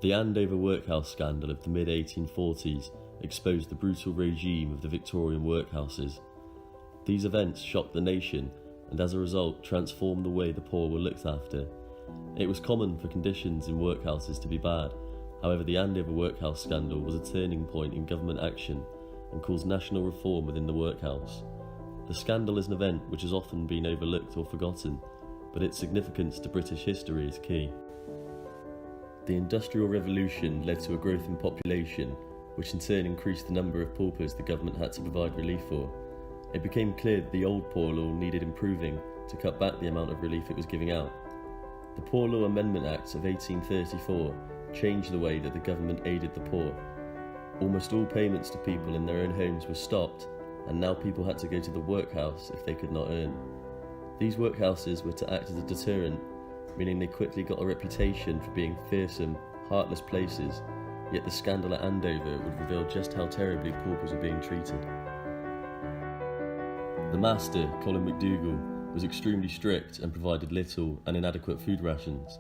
The Andover Workhouse scandal of the mid-1840s exposed the brutal regime of the Victorian workhouses. These events shocked the nation and as a result transformed the way the poor were looked after. It was common for conditions in workhouses to be bad. However, the Andover Workhouse scandal was a turning point in government action and caused national reform within the workhouse. The scandal is an event which has often been overlooked or forgotten, but its significance to British history is key. The Industrial Revolution led to a growth in population, which in turn increased the number of paupers the government had to provide relief for. It became clear that the old Poor Law needed improving to cut back the amount of relief it was giving out. The Poor Law Amendment Act of 1834 changed the way that the government aided the poor. Almost all payments to people in their own homes were stopped, and now people had to go to the workhouse if they could not earn. These workhouses were to act as a deterrent, meaning they quickly got a reputation for being fearsome, heartless places, yet the scandal at Andover would reveal just how terribly paupers were being treated. The master, Colin McDougall, was extremely strict and provided little and inadequate food rations.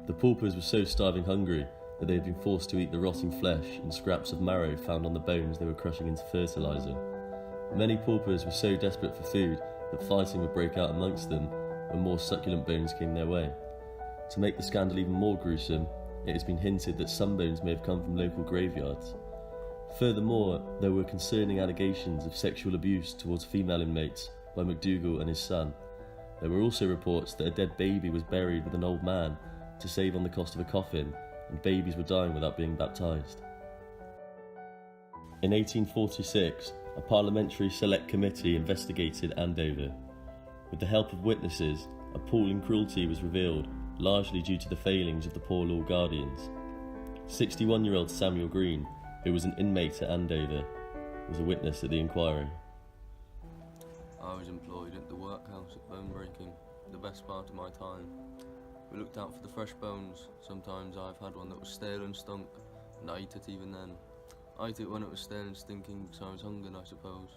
The paupers were so starving hungry that they had been forced to eat the rotting flesh and scraps of marrow found on the bones they were crushing into fertiliser. Many paupers were so desperate for food that fighting would break out amongst them when more succulent bones came their way. To make the scandal even more gruesome, it has been hinted that some bones may have come from local graveyards. Furthermore, there were concerning allegations of sexual abuse towards female inmates by McDougall and his son. There were also reports that a dead baby was buried with an old man to save on the cost of a coffin, and babies were dying without being baptised. In 1846, a parliamentary select committee investigated Andover. With the help of witnesses, appalling cruelty was revealed, largely due to the failings of the Poor Law guardians. 61-year-old Samuel Green, who was an inmate at Andover, was a witness at the inquiry. I was employed at the workhouse at bone breaking, the best part of my time. We looked out for the fresh bones. Sometimes I've had one that was stale and stunk, and I ate it even then. I ate it when it was stale and stinking because I was hungry, I suppose,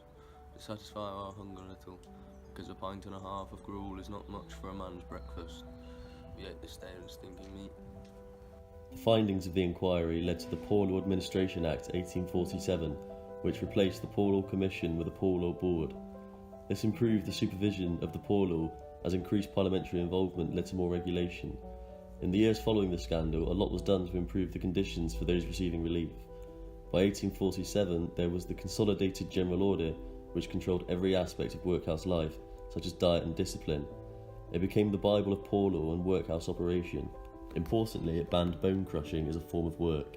to satisfy our hunger a little, because a pint and a half of gruel is not much for a man's breakfast. We ate the stale and stinking meat. The findings of the inquiry led to the Poor Law Administration Act 1847, which replaced the Poor Law Commission with a Poor Law Board. This improved the supervision of the Poor Law, as increased parliamentary involvement led to more regulation. In the years following the scandal, a lot was done to improve the conditions for those receiving relief. By 1847, there was the Consolidated General Order, which controlled every aspect of workhouse life, such as diet and discipline. It became the Bible of poor law and workhouse operation. Importantly, it banned bone crushing as a form of work.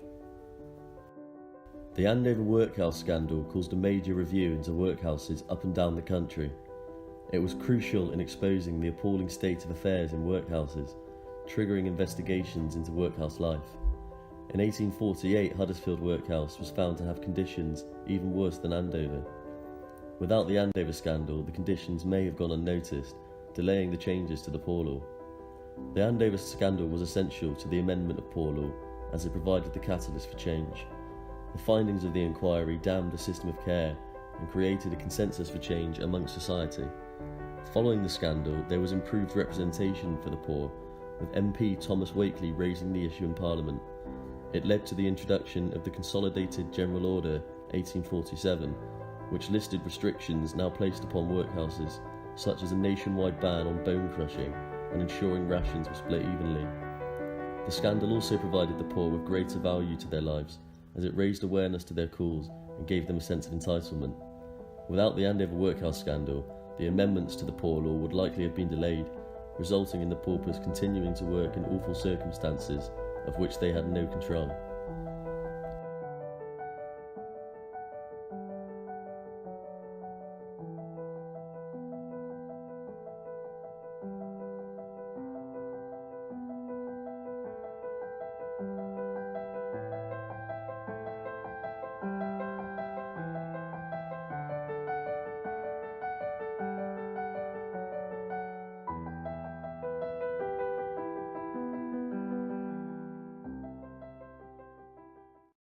The Andover Workhouse scandal caused a major review into workhouses up and down the country. It was crucial in exposing the appalling state of affairs in workhouses, triggering investigations into workhouse life. In 1848, Huddersfield Workhouse was found to have conditions even worse than Andover. Without the Andover scandal, the conditions may have gone unnoticed, delaying the changes to the Poor Law. The Andover scandal was essential to the amendment of Poor Law, as it provided the catalyst for change. The findings of the inquiry damned a system of care and created a consensus for change amongst society. Following the scandal, there was improved representation for the poor, with MP Thomas Wakeley raising the issue in Parliament. It led to the introduction of the Consolidated General Order 1847, which listed restrictions now placed upon workhouses, such as a nationwide ban on bone crushing and ensuring rations were split evenly. The scandal also provided the poor with greater value to their lives, as it raised awareness to their cause and gave them a sense of entitlement. Without the Andover Workhouse scandal, the amendments to the Poor Law would likely have been delayed, resulting in the paupers continuing to work in awful circumstances of which they had no control.